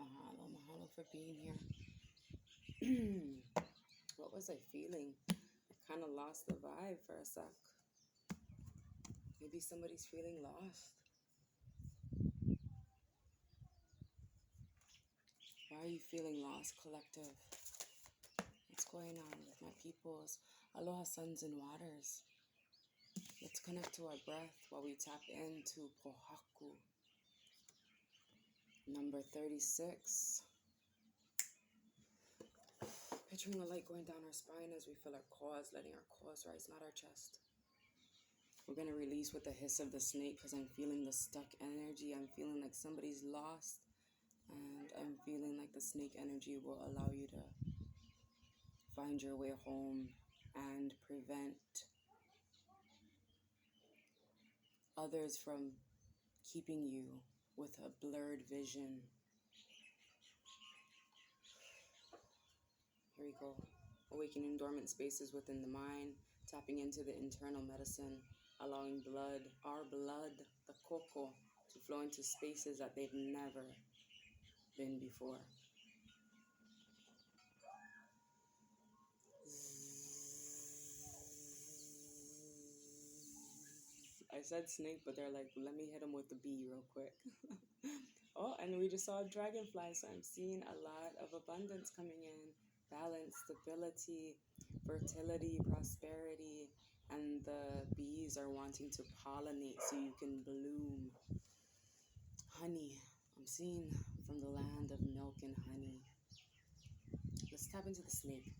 Mahalo, mahalo for being here. What was I feeling? I kind of lost the vibe for a sec. Maybe somebody's feeling lost. Why are you feeling lost, collective? What's going on with my peoples? Aloha, suns and waters. Let's connect to our breath while we tap into Pohaku. Number 36. Picturing a light going down our spine as we feel our cause, letting our cause rise, not our chest. We're going to release with the hiss of the snake because I'm feeling the stuck energy. I'm feeling like somebody's lost. And I'm feeling like the snake energy will allow you to find your way home and prevent others from keeping you with a blurred vision. Here we go. Awakening dormant spaces within the mind, tapping into the internal medicine, allowing blood, our blood, the koko, to flow into spaces that they've never been before. I said snake, but they're like, let me hit them with the bee real quick. Oh, and we just saw a dragonfly, so I'm seeing a lot of abundance coming in. Balance, stability, fertility, prosperity, and the bees are wanting to pollinate so you can bloom. Honey, I'm seeing from the land of milk and honey. Let's tap into the snake.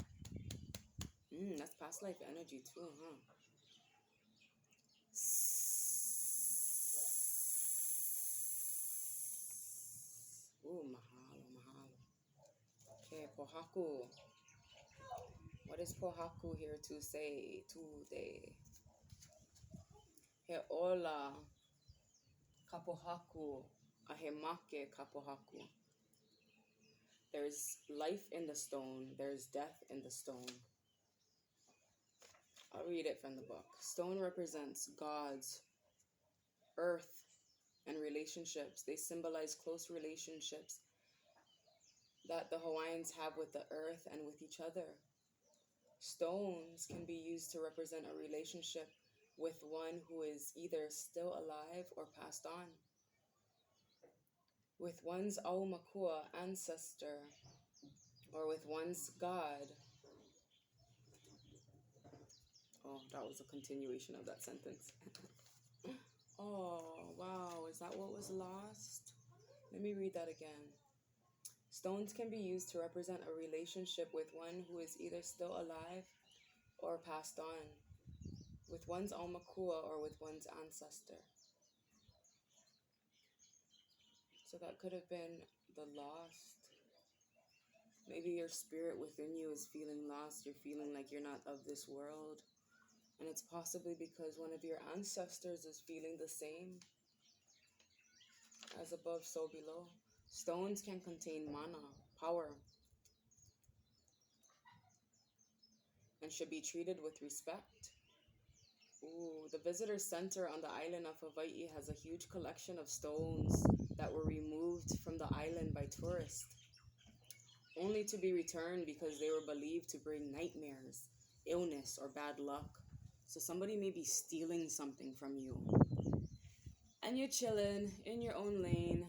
That's past life energy too, huh? Ooh, mahalo, mahalo. Okay, Pohaku. What is Pohaku here to say today? He ola kapohaku, ahemake kapohaku. There's life in the stone. There's death in the stone. I'll read it from the book. Stone represents gods, earth, and relationships. They symbolize close relationships that the Hawaiians have with the earth and with each other. Stones can be used to represent a relationship with one who is either still alive or passed on, with one's Aumakua ancestor, or with one's God. Oh, that was a continuation of that sentence. Oh, wow, is that what was lost? Let me read that again. Stones can be used to represent a relationship with one who is either still alive or passed on, with one's Aumakua or with one's ancestor. So that could have been the lost. Maybe your spirit within you is feeling lost. You're feeling like you're not of this world. And it's possibly because one of your ancestors is feeling the same. As above, so below. Stones can contain mana, power, and should be treated with respect. Ooh, the visitor center on the island of Hawaii has a huge collection of stones that were removed from the island by tourists, only to be returned because they were believed to bring nightmares, illness, or bad luck. So somebody may be stealing something from you. And you're chilling in your own lane.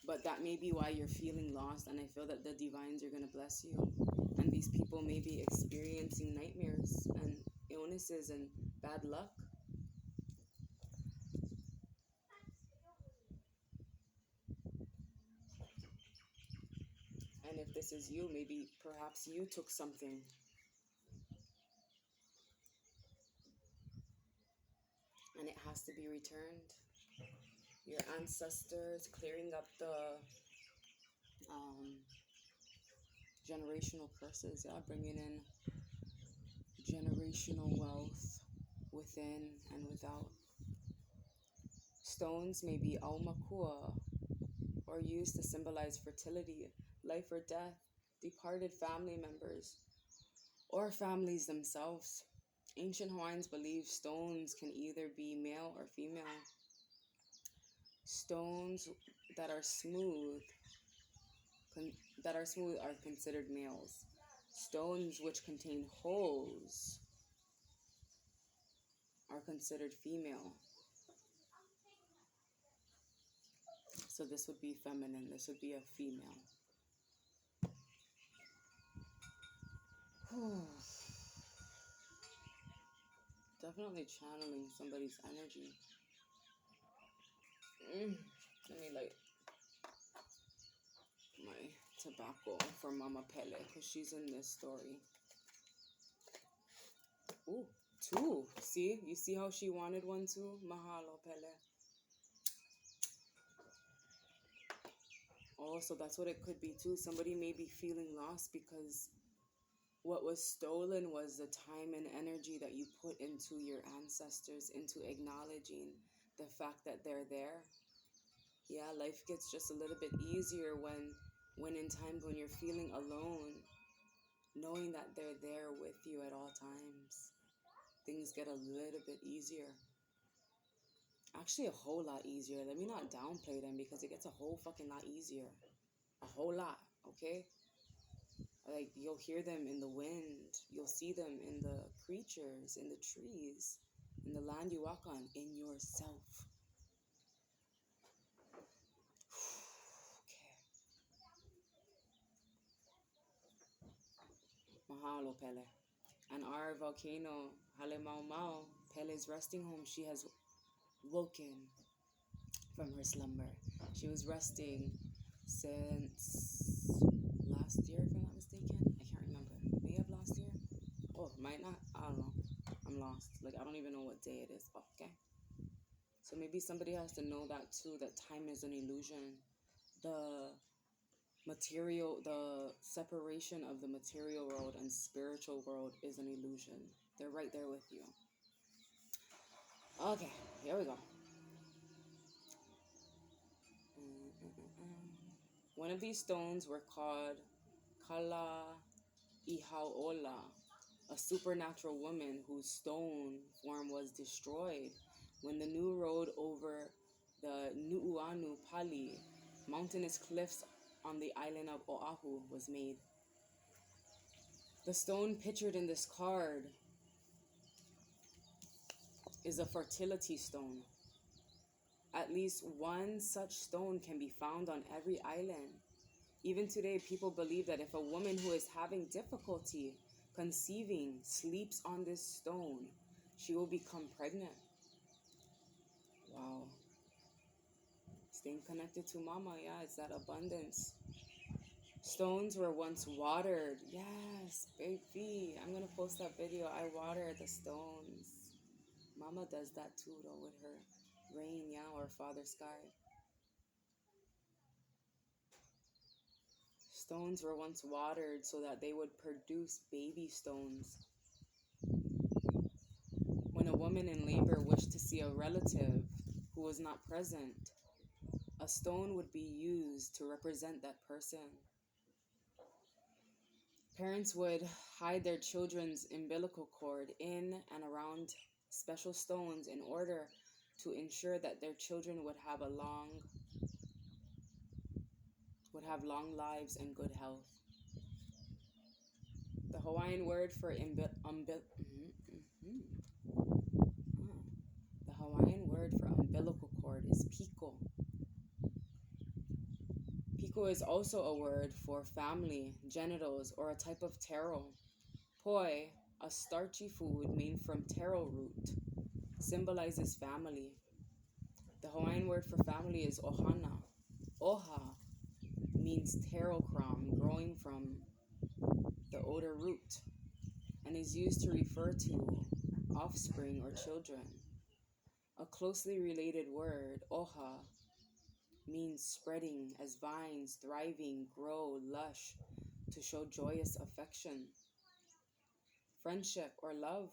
But that may be why you're feeling lost, and I feel that the divines are going to bless you. And these people may be experiencing nightmares and illnesses and bad luck. And if this is you, maybe perhaps you took something. And it has to be returned. Your ancestors clearing up the generational curses, bringing in generational wealth within and without. Stones may be aumakua, or used to symbolize fertility, life or death, departed family members, or families themselves. Ancient Hawaiians believe stones can either be male or female. Stones that are smooth con- that are smooth are considered males. Stones which contain holes are considered female. So this would be feminine. This would be a female. Definitely channeling somebody's energy. Let me light my tobacco for Mama Pele because she's in this story. Ooh, two. See? You see how she wanted one too? Mahalo, Pele. Oh, so that's what it could be too. Somebody may be feeling lost because what was stolen was the time and energy that you put into your ancestors, into acknowledging the fact that they're there. Yeah, life gets just a little bit easier when in times when you're feeling alone, knowing that they're there with you at all times. Things get a little bit easier. Actually, a whole lot easier. Let me not downplay them because it gets a whole fucking lot easier. A whole lot, okay? Like, you'll hear them in the wind. You'll see them in the creatures, in the trees, in the land you walk on, in yourself. Okay. Mahalo, Pele. And our volcano, Hale Mau Mau, Pele's resting home, she has woken from her slumber. She was resting since last year, if I'm not mistaken. I can't remember. May have last year? Oh, might not. I don't know. I'm lost. Like, I don't even know what day it is. Okay. So maybe somebody has to know that too, that time is an illusion. The the separation of the material world and spiritual world is an illusion. They're right there with you. Okay, here we go. One of these stones were called Kala Ihaola, a supernatural woman whose stone form was destroyed when the new road over the Nu'uanu Pali, mountainous cliffs on the island of Oahu, was made. The stone pictured in this card is a fertility stone. At least one such stone can be found on every island. Even today, people believe that if a woman who is having difficulty conceiving sleeps on this stone, she will become pregnant. Wow. Staying connected to mama, yeah, it's that abundance. Stones were once watered. Yes, baby. I'm going to post that video. I water the stones. Mama does that too, though, with her rain, yeah, or Father Sky. Stones were once watered so that they would produce baby stones. When a woman in labor wished to see a relative who was not present, a stone would be used to represent that person. Parents would hide their children's umbilical cord in and around special stones in order to ensure that their children would have long lives and good health. The Hawaiian word for umbilical cord is piko. Piko is also a word for family, genitals, or a type of taro. Poi, a starchy food made from taro root, symbolizes family. The Hawaiian word for family is ohana. Oha means taro crumb growing from the odor root and is used to refer to offspring or children. A closely related word, oha, means spreading as vines, thriving, grow, lush, to show joyous affection. Friendship or love,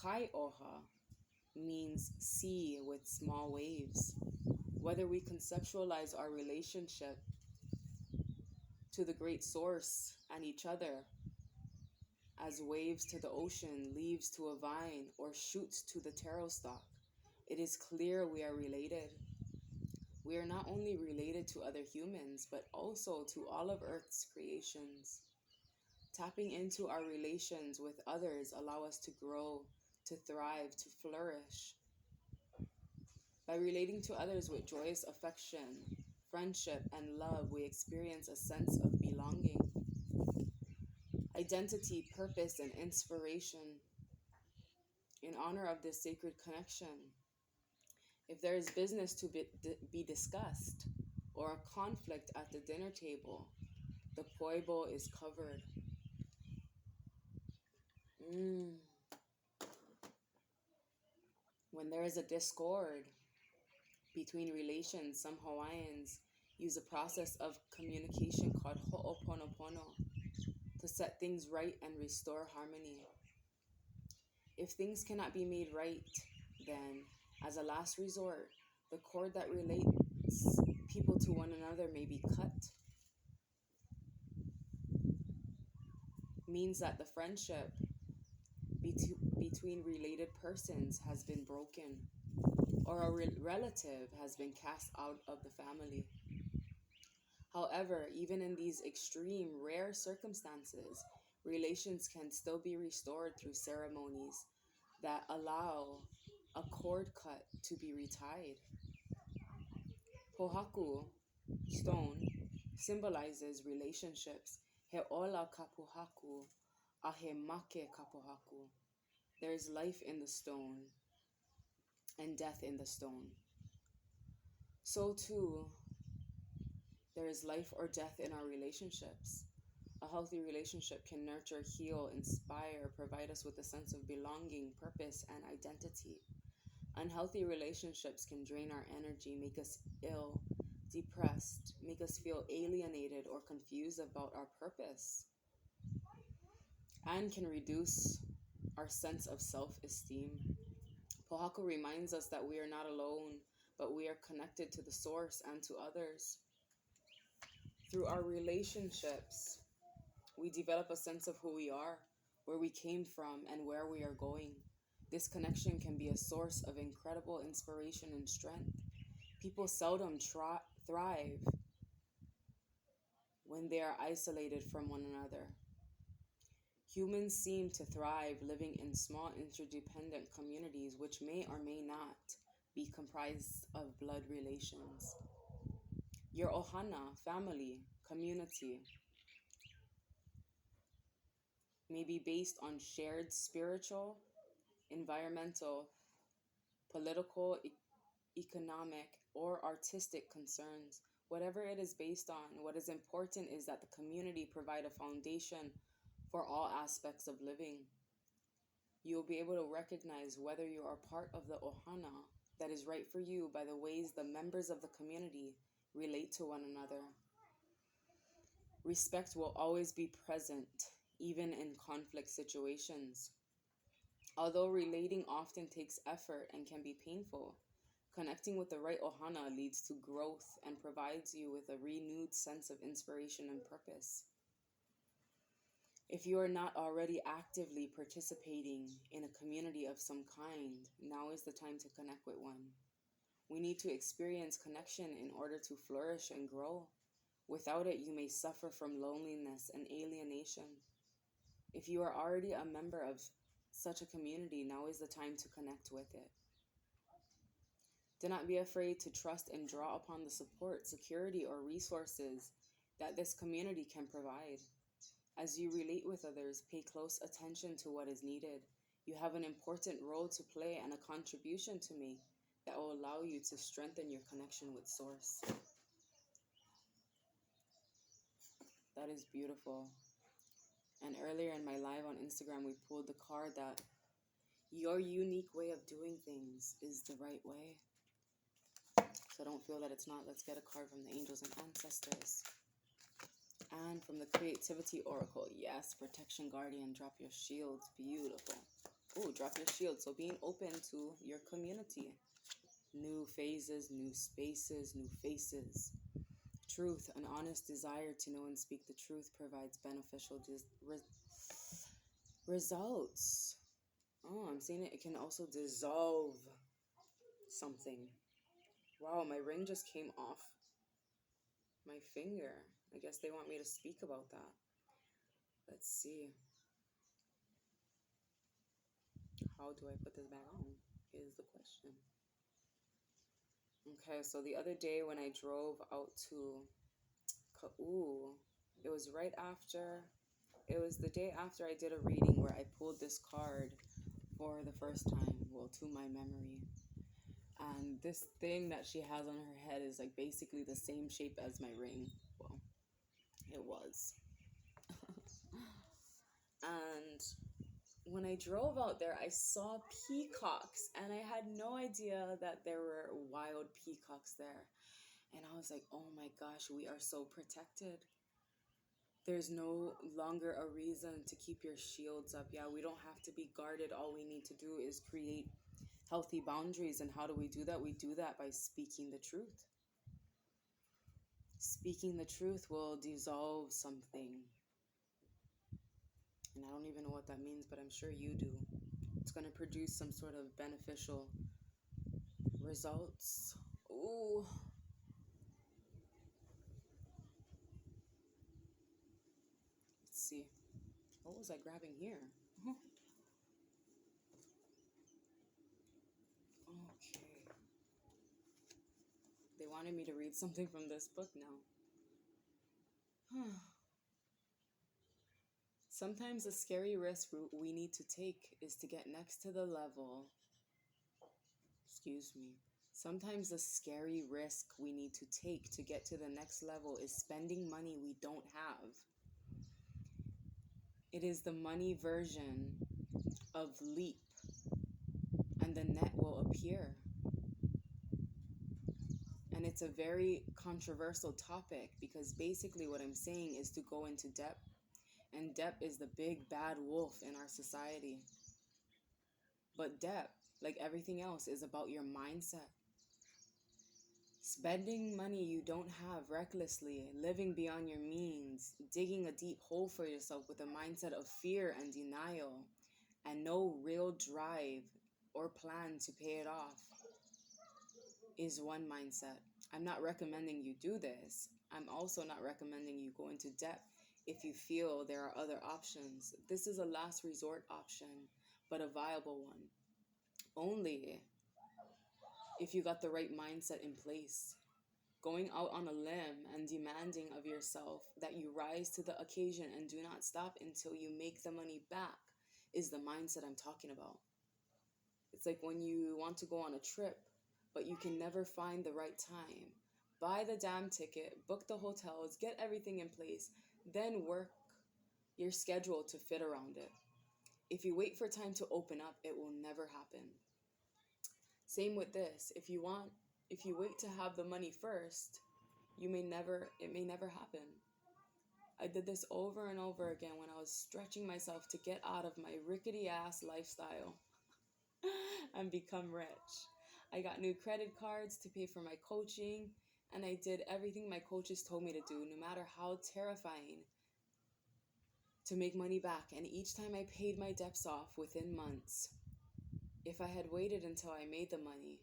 kai oha, means sea with small waves. Whether we conceptualize our relationship to the great source and each other as waves to the ocean, leaves to a vine, or shoots to the taro stalk, it is clear we are related. We are not only related to other humans, but also to all of Earth's creations. Tapping into our relations with others allow us to grow, to thrive, to flourish. By relating to others with joyous affection, friendship, and love, we experience a sense of belonging, identity, purpose, and inspiration. In honor of this sacred connection, if there is business to be discussed or a conflict at the dinner table, the poibo is covered. Mm. When there is a discord between relations, some Hawaiians use a process of communication called ho'oponopono to set things right and restore harmony. If things cannot be made right, then, as a last resort, the cord that relates people to one another may be cut. Means that the friendship between related persons has been broken, or a relative has been cast out of the family. However, even in these extreme, rare circumstances, relations can still be restored through ceremonies that allow a cord cut to be retied. Pohaku, stone, symbolizes relationships. He ola kapuhaku, ahe make kapuhaku. There is life in the stone and death in the stone. So too, there is life or death in our relationships. A healthy relationship can nurture, heal, inspire, provide us with a sense of belonging, purpose, and identity. Unhealthy relationships can drain our energy, make us ill, depressed, make us feel alienated or confused about our purpose, and can reduce our sense of self esteem. Pohaku reminds us that we are not alone, but we are connected to the source and to others. Through our relationships, we develop a sense of who we are, where we came from, and where we are going. This connection can be a source of incredible inspiration and strength. People seldom thrive when they are isolated from one another. Humans seem to thrive living in small interdependent communities which may or may not be comprised of blood relations. Your ohana, family, community, may be based on shared spiritual, environmental, political, economic, or artistic concerns. Whatever it is based on, what is important is that the community provide a foundation for all aspects of living. You will be able to recognize whether you are part of the ohana that is right for you by the ways the members of the community relate to one another. Respect will always be present, even in conflict situations. Although relating often takes effort and can be painful, connecting with the right ohana leads to growth and provides you with a renewed sense of inspiration and purpose. If you are not already actively participating in a community of some kind, now is the time to connect with one. We need to experience connection in order to flourish and grow. Without it, you may suffer from loneliness and alienation. If you are already a member of such a community, now is the time to connect with it. Do not be afraid to trust and draw upon the support, security, or resources that this community can provide. As you relate with others, pay close attention to what is needed. You have an important role to play and a contribution to make that will allow you to strengthen your connection with Source. That is beautiful. And earlier in my live on Instagram, we pulled the card that your unique way of doing things is the right way. So don't feel that it's not. Let's get a card from the angels and ancestors. And from the Creativity Oracle. Yes, Protection Guardian. Drop your shields. Beautiful. Oh, drop your shield. So being open to your community. New phases, new spaces, new faces. Truth, an honest desire to know and speak the truth provides beneficial results. Oh, I'm seeing it. It can also dissolve something. Wow, my ring just came off my finger. I guess they want me to speak about that. Let's see. How do I put this back on? Is the question. Okay, so the other day when I drove out to Ka'u, it was right after, it was the day after I did a reading where I pulled this card for the first time, well, to my memory. And this thing that she has on her head is like basically the same shape as my ring. Well, it was. And when I drove out there, I saw peacocks, and I had no idea that there were wild peacocks there. And I was like, oh my gosh, we are so protected. There's no longer a reason to keep your shields up. Yeah, we don't have to be guarded. All we need to do is create healthy boundaries. And how do we do that? We do that by speaking the truth. Speaking the truth will dissolve something. And I don't even know what that means, but I'm sure you do. It's going to produce some sort of beneficial results. Ooh. Let's see. What was I grabbing here? Okay. They wanted me to read something from this book now. Sometimes the scary risk we need to take is to get next to the level. Excuse me. Sometimes the scary risk we need to take to get to the next level is spending money we don't have. It is the money version of leap, and the net will appear. And it's a very controversial topic because basically what I'm saying is to go into debt. And debt is the big bad wolf in our society. But debt, like everything else, is about your mindset. Spending money you don't have recklessly, living beyond your means, digging a deep hole for yourself with a mindset of fear and denial, and no real drive or plan to pay it off is one mindset. I'm not recommending you do this. I'm also not recommending you go into debt if you feel there are other options. This is a last resort option, but a viable one. Only if you got the right mindset in place. Going out on a limb and demanding of yourself that you rise to the occasion and do not stop until you make the money back is the mindset I'm talking about. It's like when you want to go on a trip, but you can never find the right time. Buy the damn ticket, book the hotels, get everything in place, then work your schedule to fit around it. If you wait for time to open up, it will never happen. Same with this. If you wait to have the money first, it may never happen. I did this over and over again when I was stretching myself to get out of my rickety ass lifestyle and become rich. I got new credit cards to pay for my coaching, and I did everything my coaches told me to do, no matter how terrifying, to make money back. And each time I paid my debts off within months. If I had waited until I made the money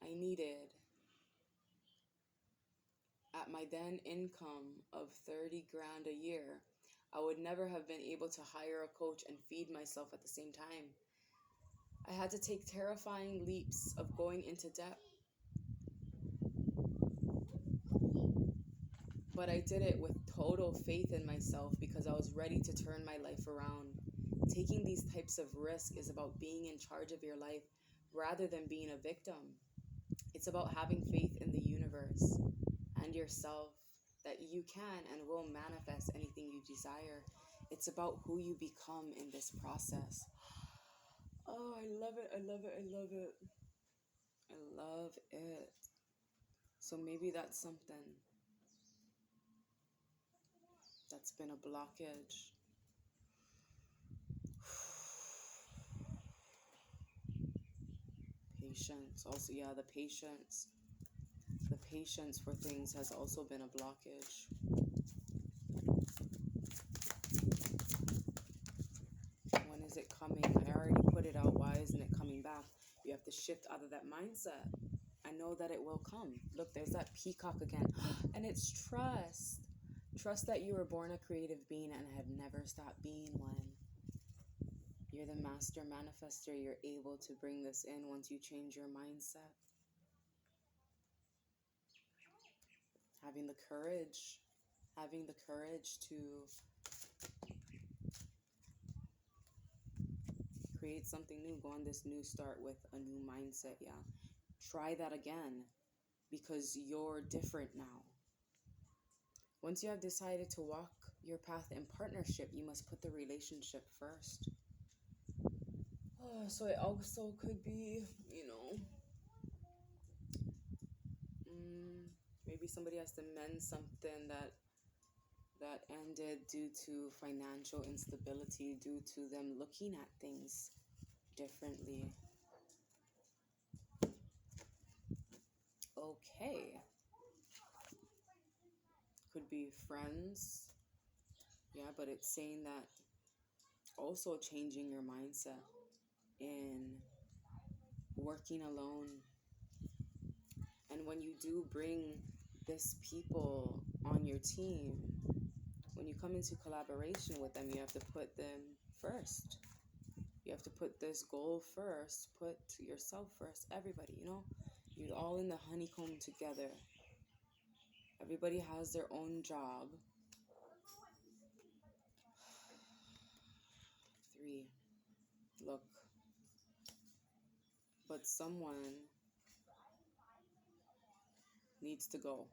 I needed at my then income of 30 grand a year, I would never have been able to hire a coach and feed myself at the same time. I had to take terrifying leaps of going into debt. But I did it with total faith in myself because I was ready to turn my life around. Taking these types of risks is about being in charge of your life rather than being a victim. It's about having faith in the universe and yourself that you can and will manifest anything you desire. It's about who you become in this process. Oh, I love it. I love it. I love it. I love it. So maybe that's something that's been a blockage. Patience. Also, yeah, the patience. The patience for things has also been a blockage. When is it coming? I already put it out. Why isn't it coming back? You have to shift out of that mindset. I know that it will come. Look, there's that peacock again. And it's trust. Trust that you were born a creative being and have never stopped being one. You're the master manifester. You're able to bring this in once you change your mindset. Having the courage. Having the courage to create something new. Go on this new start with a new mindset, yeah. Try that again because you're different now. Once you have decided to walk your path in partnership, you must put the relationship first. So it also could be, maybe somebody has to mend something that ended due to financial instability, due to them looking at things differently. Okay. Could be friends. Yeah, but it's saying that also changing your mindset in working alone. And when you do bring this people on your team, when you come into collaboration with them, you have to put them first. You have to put this goal first, put yourself first, everybody, you're all in the honeycomb together. Everybody has their own job. 3, look, but someone needs to go.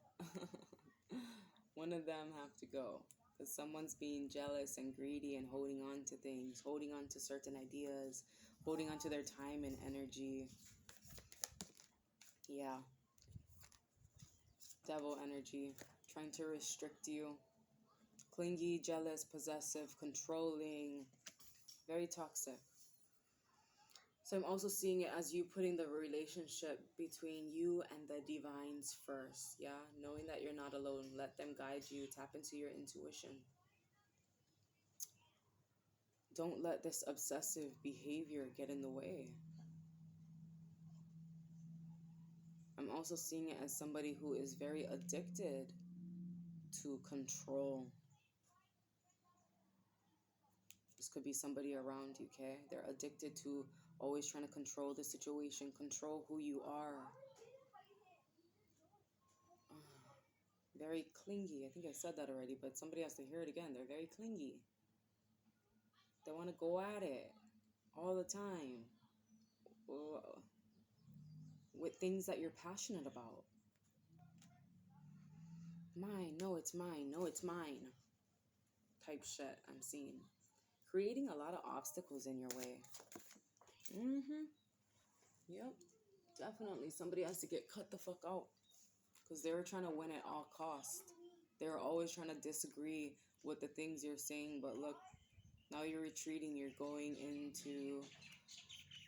One of them have to go because someone's being jealous and greedy and holding on to things, holding on to certain ideas, holding on to their time and energy. Yeah. Devil energy, trying to restrict you. Clingy, jealous, possessive, controlling, very toxic. So I'm also seeing it as you putting the relationship between you and the divines first, yeah? Knowing that you're not alone. Let them guide you. Tap into your intuition. Don't let this obsessive behavior get in the way. I'm also seeing it as somebody who is very addicted to control. This could be somebody around you, okay? They're addicted to always trying to control the situation, control who you are. Very clingy. I think I said that already, but somebody has to hear it again. They're very clingy. They want to go at it all the time with things that you're passionate about. Mine, no, it's mine. No, it's mine. Type shit I'm seeing. Creating a lot of obstacles in your way. Yep. Definitely. Somebody has to get cut the fuck out. Because they were trying to win at all costs. They were always trying to disagree with the things you're saying. But look, now you're retreating. You're going into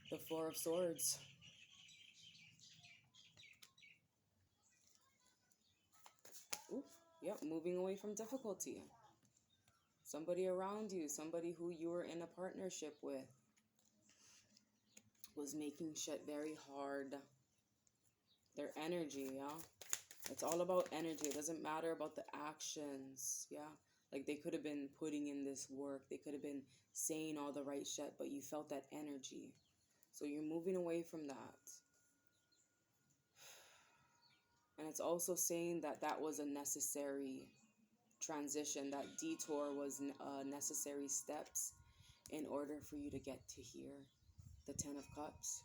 the 4 of Swords. Ooh, yep, moving away from difficulty. Somebody around you, somebody who you were in a partnership with, was making shit very hard. Their energy, yeah? It's all about energy. It doesn't matter about the actions, yeah? Like, they could have been putting in this work. They could have been saying all the right shit, but you felt that energy. So you're moving away from that. And it's also saying that that was a necessary transition. That detour was necessary steps in order for you to get to here. The 10 of Cups.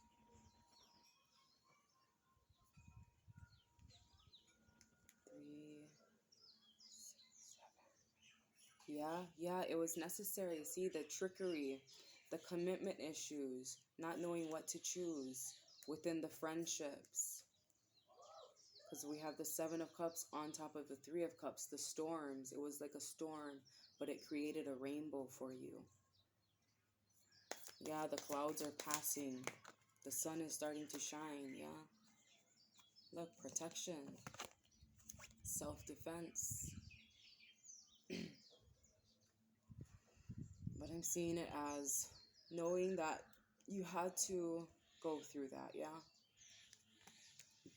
Yeah, it was necessary. See, the trickery, the commitment issues, not knowing what to choose within the friendships. Because we have the 7 of Cups on top of the 3 of Cups, the storms. It was like a storm, but it created a rainbow for you. Yeah, the clouds are passing. The sun is starting to shine, yeah? Look, protection, self-defense. But I'm seeing it as knowing that you had to go through that, yeah?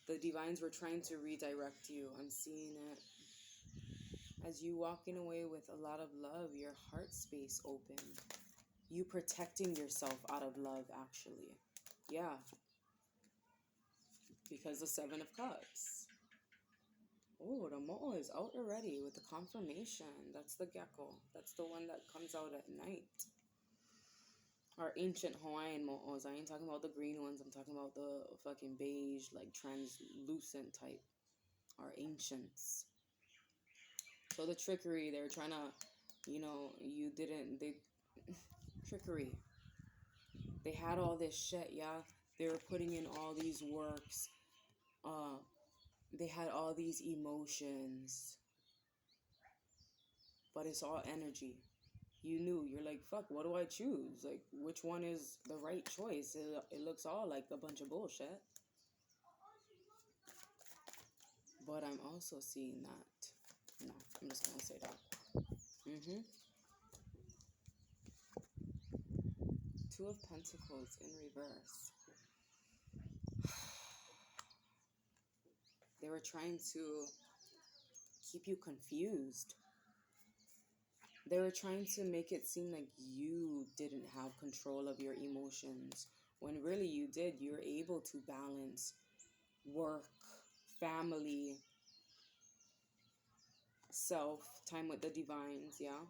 The divines were trying to redirect you. I'm seeing it. As you walking away with a lot of love, your heart space open. You protecting yourself out of love, actually. Yeah. Because the Seven of Cups. Oh, the mo'o is out already with the confirmation. That's the gecko. That's the one that comes out at night. Our ancient Hawaiian mo'os. I ain't talking about the green ones. I'm talking about the fucking beige, like translucent type. Our ancients. So the trickery, they're trying to, trickery. They had all this shit, yeah. They were putting in all these works. They had all these emotions. But it's all energy. You knew. You're like, fuck, what do I choose? Like, which one is the right choice? It looks all like a bunch of bullshit. But I'm also seeing that. No, I'm just gonna say that. Two of Pentacles in reverse. They were trying to keep you confused. They were trying to make it seem like you didn't have control of your emotions, when really you did. You were able to balance work, family, self, time with the divines, yeah?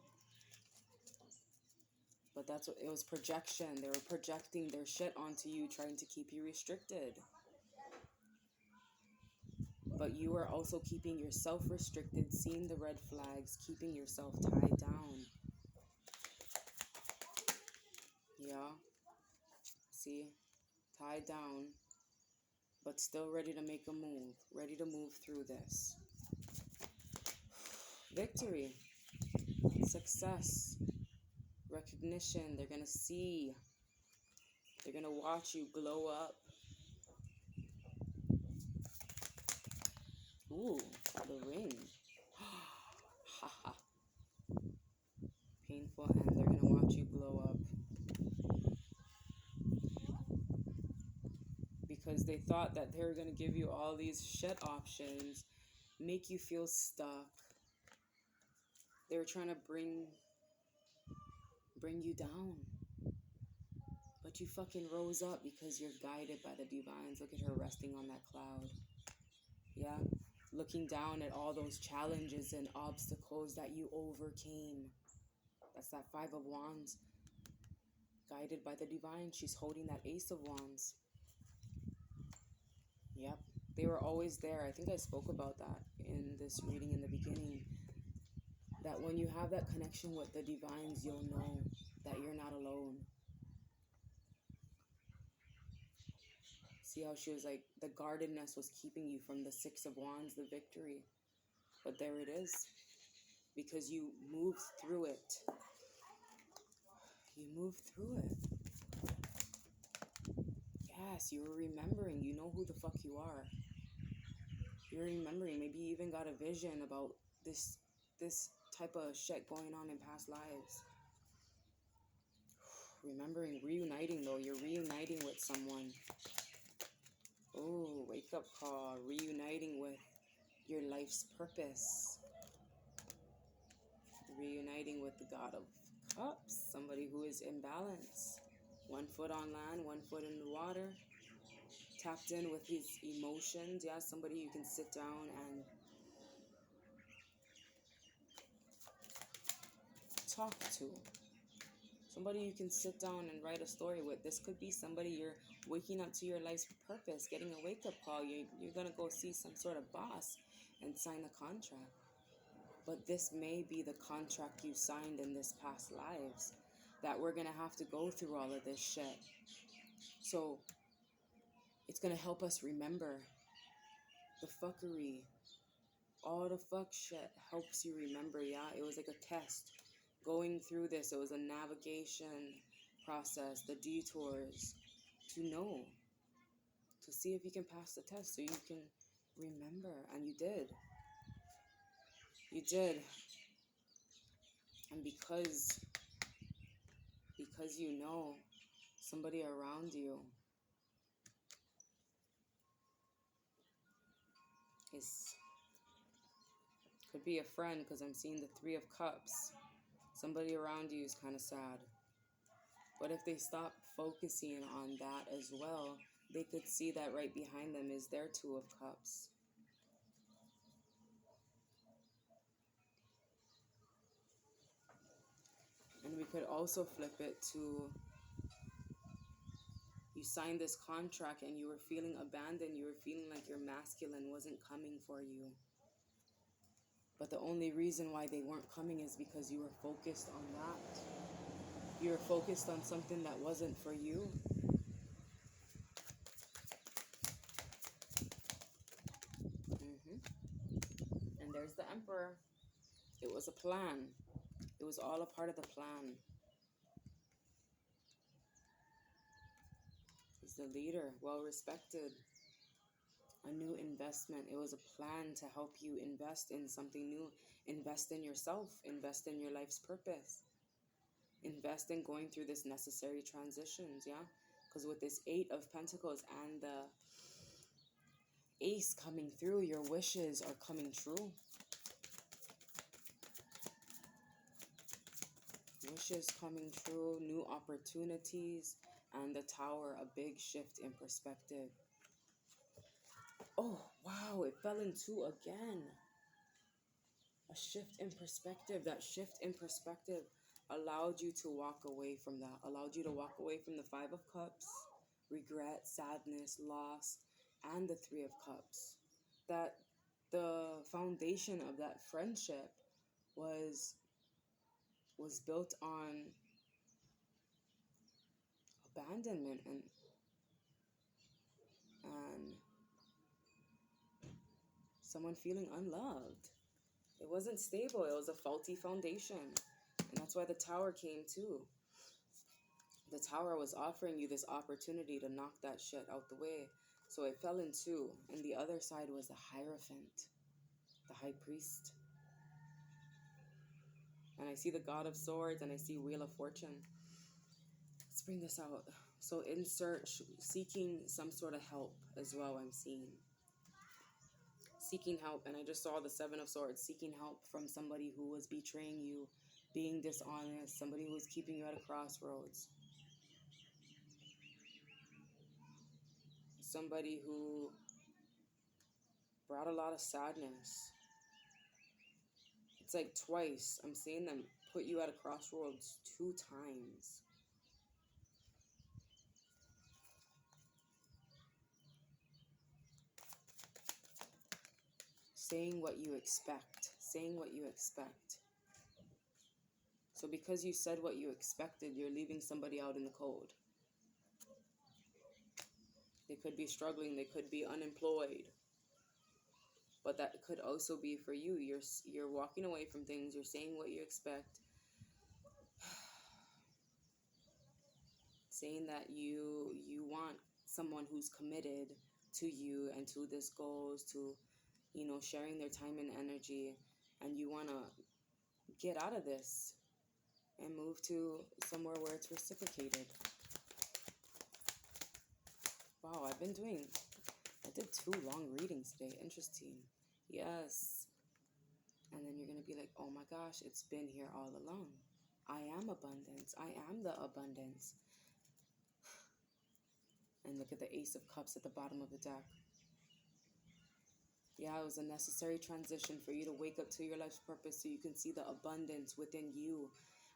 But that's what it was, projection. They were projecting their shit onto you, trying to keep you restricted. But you were also keeping yourself restricted, seeing the red flags, keeping yourself tied down. Yeah. See? Tied down, but still ready to make a move. Ready to move through this. Victory. Success. Recognition. They're going to see. They're going to watch you glow up. Ooh, the ring. Haha. Painful, and they're going to watch you glow up. Because they thought that they were going to give you all these shit options, make you feel stuck. They were trying to bring you down. But you fucking rose up because you're guided by the divines. Look at her resting on that cloud. Yeah? Looking down at all those challenges and obstacles that you overcame. That's that Five of Wands. Guided by the divine. She's holding that Ace of Wands. Yep. They were always there. I think I spoke about that in this reading in the beginning. That when you have that connection with the divines, you'll know that you're not alone. See how she was like, the guardedness was keeping you from the Six of Wands, the victory. But there it is. Because you moved through it. You moved through it. Yes, you were remembering. You know who the fuck you are. You're remembering. Maybe you even got a vision about this type of shit going on in past lives. Remembering, reuniting though. You're reuniting with someone. Oh, wake up call. Reuniting with your life's purpose. Reuniting with the God of Cups. Somebody who is in balance. 1 foot on land, 1 foot in the water. Tapped in with his emotions. Yeah, somebody you can sit down and talk to. Somebody you can sit down and write a story with. This could be somebody you're waking up to your life's purpose, getting a wake-up call. You're going to go see some sort of boss and sign a contract. But this may be the contract you signed in this past lives, that we're going to have to go through all of this shit. So it's going to help us remember the fuckery. All the fuck shit helps you remember, yeah? It was like a test. Going through this, it was a navigation process, the detours, to know, to see if you can pass the test so you can remember. And you did. You did. And because you know, somebody around you Nice. Could be a friend because I'm seeing the Three of Cups. Somebody around you is kind of sad. But if they stop focusing on that as well, they could see that right behind them is their Two of Cups. And we could also flip it to, you signed this contract and you were feeling abandoned. You were feeling like your masculine wasn't coming for you. But the only reason why they weren't coming is because you were focused on that. You were focused on something that wasn't for you. And there's the Emperor. It was a plan. It was all a part of the plan. He's the leader, well respected. A new investment. It was a plan to help you invest in something new. Invest in yourself. Invest in your life's purpose. Invest in going through this necessary transitions, yeah? Because with this Eight of Pentacles and the Ace coming through, your wishes are coming true. Wishes coming true, new opportunities, and the Tower, a big shift in perspective. Oh, wow, it fell in two again. A shift in perspective. That shift in perspective allowed you to walk away from that. Allowed you to walk away from the Five of Cups, regret, sadness, loss, and the Three of Cups. That the foundation of that friendship was built on abandonment and someone feeling unloved. It wasn't stable. It was a faulty foundation. And that's why the Tower came too. The Tower was offering you this opportunity to knock that shit out the way. So it fell in two. And the other side was the Hierophant, the High Priest. And I see the God of Swords and I see Wheel of Fortune. Let's bring this out. So in search, seeking some sort of help as well, I'm seeing. Seeking help, and I just saw the Seven of Swords. Seeking help from somebody who was betraying you, being dishonest, somebody who was keeping you at a crossroads. Somebody who brought a lot of sadness. It's like twice. I'm seeing them put you at a crossroads 2 times. Saying what you expect. Saying what you expect. So because you said what you expected, you're leaving somebody out in the cold. They could be struggling. They could be unemployed. But that could also be for you. You're walking away from things. You're saying what you expect. Saying that you want someone who's committed to you and to this goals, to, you know, sharing their time and energy, and you want to get out of this and move to somewhere where it's reciprocated. Wow, I did 2 long readings today. Interesting. Yes. And then you're going to be like, oh my gosh, it's been here all along. I am abundance. I am the abundance. And look at the Ace of Cups at the bottom of the deck. Yeah, it was a necessary transition for you to wake up to your life's purpose so you can see the abundance within you.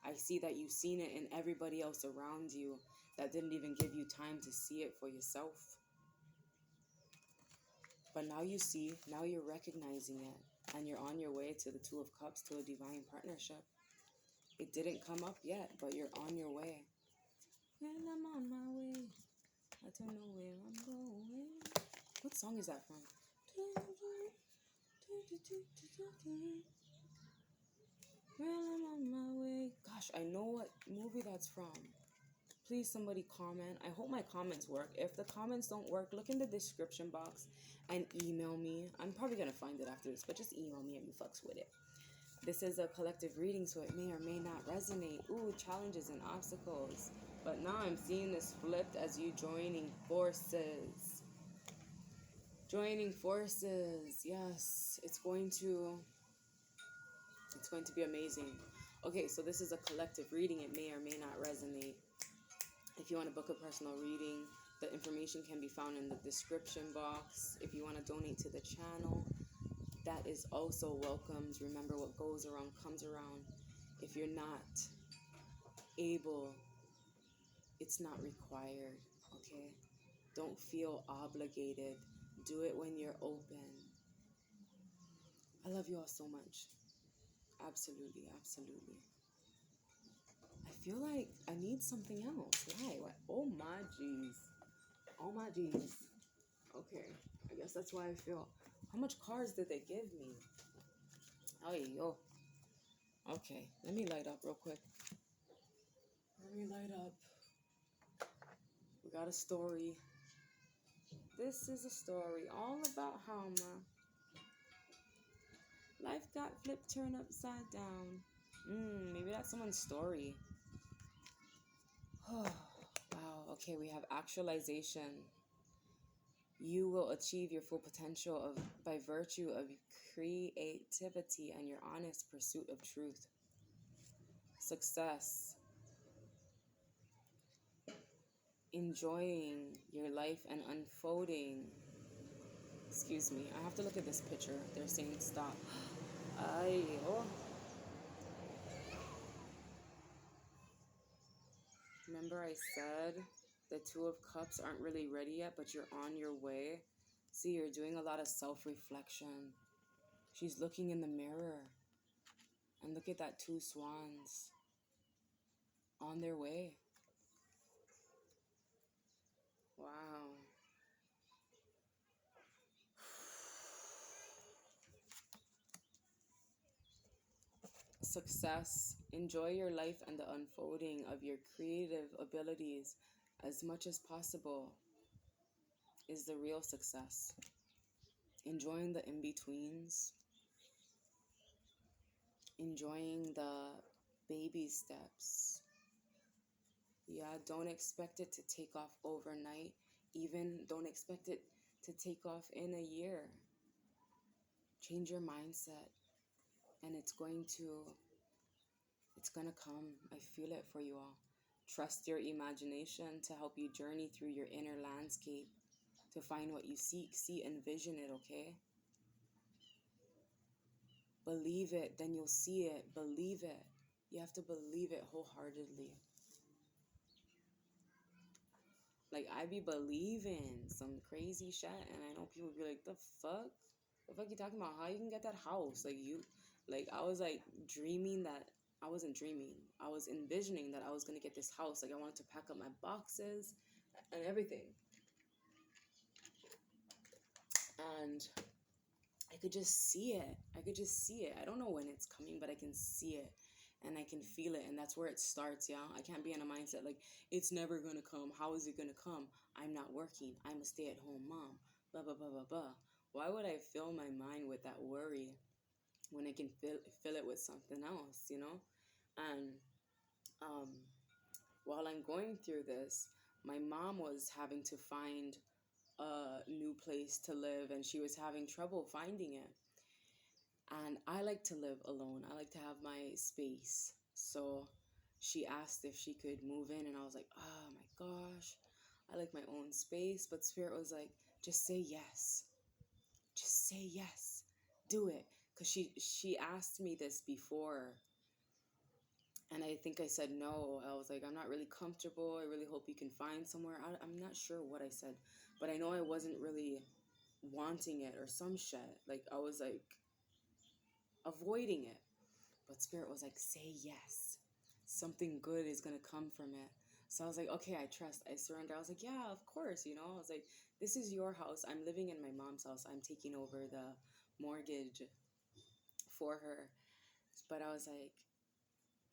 I see that you've seen it in everybody else around you that didn't even give you time to see it for yourself. But now you see, now you're recognizing it, and you're on your way to the Two of Cups, to a divine partnership. It didn't come up yet, but you're on your way. Well, I'm on my way. I don't know where I'm going. What song is that from? Well, I'm on my way. Gosh, I know what movie that's from. Please, somebody comment. I hope my comments work. If the comments don't work, look in the description box and email me. I'm probably going to find it after this, but just email me and you fucks with it. This is a collective reading, so it may or may not resonate. Ooh, challenges and obstacles. But now I'm seeing this flipped as you joining forces. Joining forces. Yes, it's going to be amazing. Okay, so this is a collective reading. It may or may not resonate. If you want to book a personal reading, the information can be found in the description box. If you want to donate to the channel, that is also welcomed. Remember, what goes around comes around. If you're not able, it's not required, okay? Don't feel obligated. Do it when you're open. I love you all so much. Absolutely, absolutely. I feel like I need something else. Why? What? Oh my jeez. Oh my jeez. Okay. I guess that's why I feel. How much cards did they give me? Oh, yo. Okay. Let me light up real quick. Let me light up. We got a story. This is a story all about how my life got flipped, turned upside down. Maybe that's someone's story. Oh, wow. Okay, we have actualization. You will achieve your full potential by virtue of creativity and your honest pursuit of truth. Success. Enjoying your life and unfolding. Excuse me, I have to look at this picture. They're saying stop. Oh. Remember I said the Two of Cups aren't really ready yet, but you're on your way. See, you're doing a lot of self-reflection. She's looking in the mirror. And look at that, 2 swans. On their way. Wow. Success. Enjoy your life and the unfolding of your creative abilities as much as possible is the real success. Enjoying the in-betweens. Enjoying the baby steps. Yeah, don't expect it to take off overnight. Even don't expect it to take off in a year. Change your mindset. And it's going to come. I feel it for you all. Trust your imagination to help you journey through your inner landscape to find what you seek. See, envision it, okay? Believe it, then you'll see it. Believe it. You have to believe it wholeheartedly. Like, I be believing some crazy shit, and I know people be like, the fuck? The fuck you talking about? How you can get that house? I was like dreaming that, I wasn't dreaming. I was envisioning that I was going to get this house. Like, I wanted to pack up my boxes and everything. And I could just see it. I don't know when it's coming, but I can see it. And I can feel it. And that's where it starts, yeah? I can't be in a mindset like, it's never going to come. How is it going to come? I'm not working. I'm a stay-at-home mom. Blah, blah, blah, blah, blah. Why would I fill my mind with that worry when I can fill it with something else, you know? And while I'm going through this, my mom was having to find a new place to live, and she was having trouble finding it. And I like to live alone. I like to have my space. So she asked if she could move in, and I was like, oh my gosh, I like my own space. But Spirit was like, just say yes. Just say yes. Do it. Because she asked me this before, and I think I said no. I was like, I'm not really comfortable. I really hope you can find somewhere. I'm not sure what I said, but I know I wasn't really wanting it or some shit. Like, I was like avoiding it. But Spirit was like, say yes. Something good is going to come from it. So I was like, okay, I trust. I surrender. I was like, yeah, of course. You know, I was like, this is your house. I'm living in my mom's house. I'm taking over the mortgage for her. But I was like,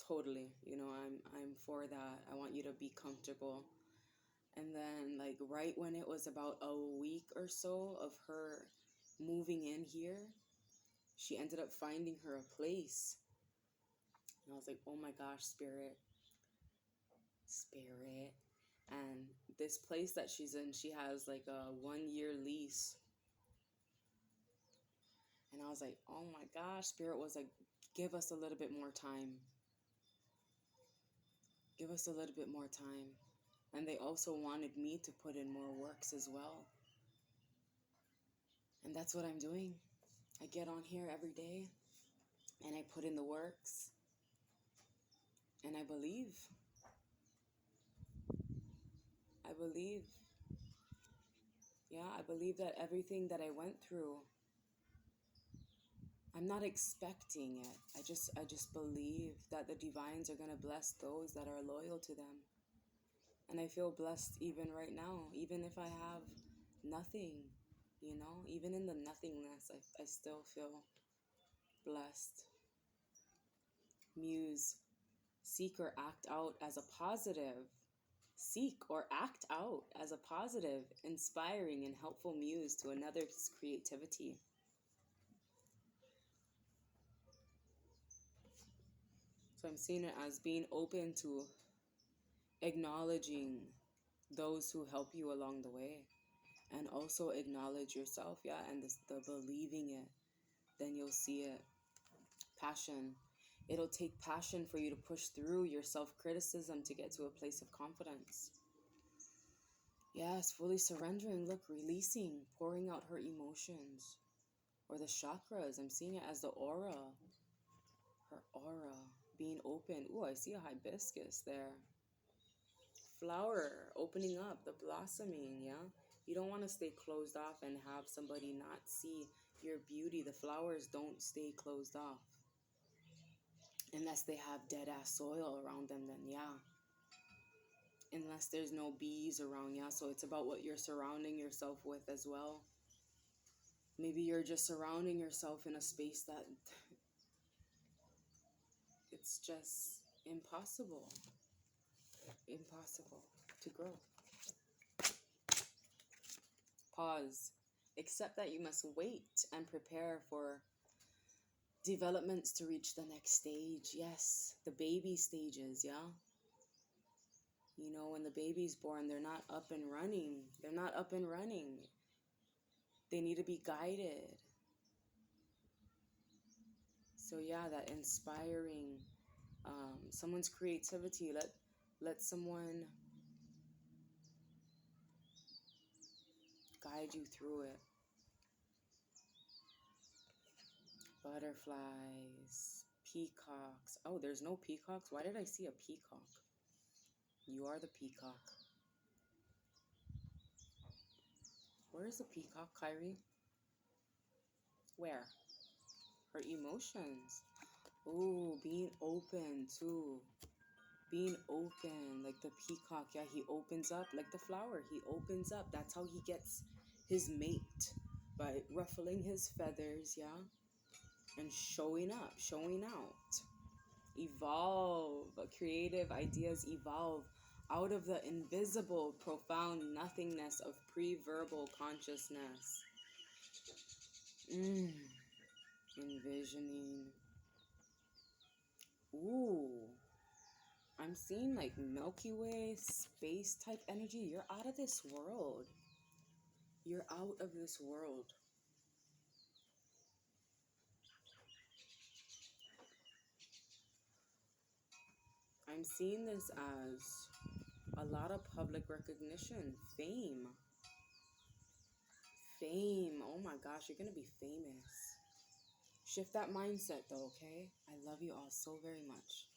totally, you know, I'm for that. I want you to be comfortable. And then, like, right when it was about a week or so of her moving in here, she ended up finding her a place. And I was like, oh my gosh, Spirit. And this place that she's in, she has like a 1-year lease. And I was like, oh my gosh, Spirit was like, give us a little bit more time. Give us a little bit more time. And they also wanted me to put in more works as well. And that's what I'm doing. I get on here every day and I put in the works. And I believe. I believe. Yeah, I believe that everything that I went through, I'm not expecting it. I just believe that the divines are going to bless those that are loyal to them. And I feel blessed even right now, even if I have nothing, even in the nothingness, I still feel blessed. Muse, seek or act out as a positive. Seek or act out as a positive, inspiring, and helpful muse to another's creativity. So I'm seeing it as being open to acknowledging those who help you along the way, and also acknowledge yourself, and the believing it, then you'll see it. Passion. It'll take passion for you to push through your self-criticism to get to a place of confidence. Yes, fully surrendering. Look, releasing, pouring out her emotions. Or the chakras. I'm seeing it as the aura. Her aura. Being open. Ooh, I see a hibiscus there. Flower. Opening up. The blossoming, yeah? You don't want to stay closed off and have somebody not see your beauty. The flowers don't stay closed off. Unless they have dead-ass soil around them, then yeah. Unless there's no bees around, yeah. So it's about what you're surrounding yourself with as well. Maybe you're just surrounding yourself in a space that it's just impossible to grow. Pause. Accept that you must wait and prepare for developments to reach the next stage. Yes, the baby stages, yeah. When the baby's born, they're not up and running. They need to be guided. So yeah, that inspiring someone's creativity. Let someone guide you through it. Butterflies, peacocks. Oh, there's no peacocks? Why did I see a peacock? You are the peacock. Where is the peacock, Kyrie? Where? Her emotions. Oh, being open too. Being open, like the peacock. Yeah, he opens up like the flower. He opens up. That's how he gets his mate. By ruffling his feathers, yeah? And showing up, showing out. Evolve. Creative ideas evolve out of the invisible, profound nothingness of pre-verbal consciousness. Envisioning. Ooh. I'm seeing like Milky Way, space type energy. You're out of this world. You're out of this world. I'm seeing this as a lot of public recognition, fame. Fame. Oh my gosh, you're going to be famous. Shift that mindset though, okay? I love you all so very much.